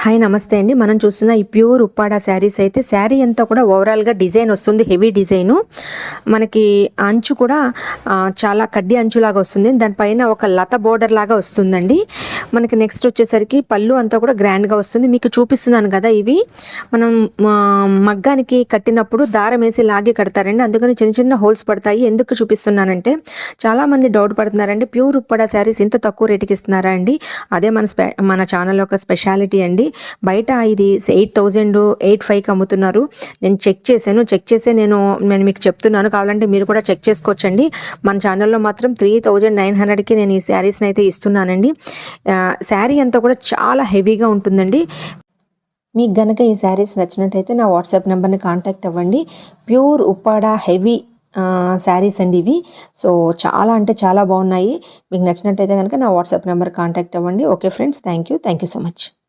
Hi నమస్తే అండి. మనం చూస్తున్న ఈ ప్యూర్ ఉప్పాడ శారీస్ అయితే శారీ అంతా కూడా ఓవరాల్గా డిజైన్ వస్తుంది, హెవీ డిజైను. మనకి అంచు కూడా చాలా కడ్డీ అంచులాగా వస్తుంది, దానిపైన ఒక లత బోర్డర్ లాగా వస్తుందండి. మనకి నెక్స్ట్ వచ్చేసరికి పళ్ళు అంతా కూడా గ్రాండ్గా వస్తుంది. మీకు చూపిస్తున్నాను కదా, ఇవి మనం మగ్గానికి కట్టినప్పుడు దారం వేసి లాగి కడతారండి, అందుకని చిన్న చిన్న హోల్స్ పడతాయి. ఎందుకు చూపిస్తున్నానంటే చాలామంది డౌట్ పడుతున్నారండి, ప్యూర్ ఉప్పాడ శారీస్ ఇంత తక్కువ రేటుకి ఇస్తున్నారా అండి. అదే మన ఛానల్ ఒక స్పెషాలిటీ అండి. బయట ఇది 8,000 8,500కి అమ్ముతున్నారు. నేను చెక్ చేసి నేను మీకు చెప్తున్నాను, కావాలంటే మీరు కూడా చెక్ చేసుకోవచ్చండి. మన ఛానల్లో మాత్రం 3,900కి నేను ఈ శారీస్ని అయితే ఇస్తున్నానండి. శారీ అంతా కూడా చాలా హెవీగా ఉంటుందండి. మీకు గనక ఈ శారీస్ నచ్చినట్టయితే నా వాట్సాప్ నెంబర్ని కాంటాక్ట్ అవ్వండి. ప్యూర్ ఉప్పాడ హెవీ శారీస్ అండి ఇవి. సో చాలా అంటే చాలా బాగున్నాయి. మీకు నచ్చినట్టయితే కనుక నా వాట్సాప్ నెంబర్ కాంటాక్ట్ అవ్వండి. Okay friends, thank you so much.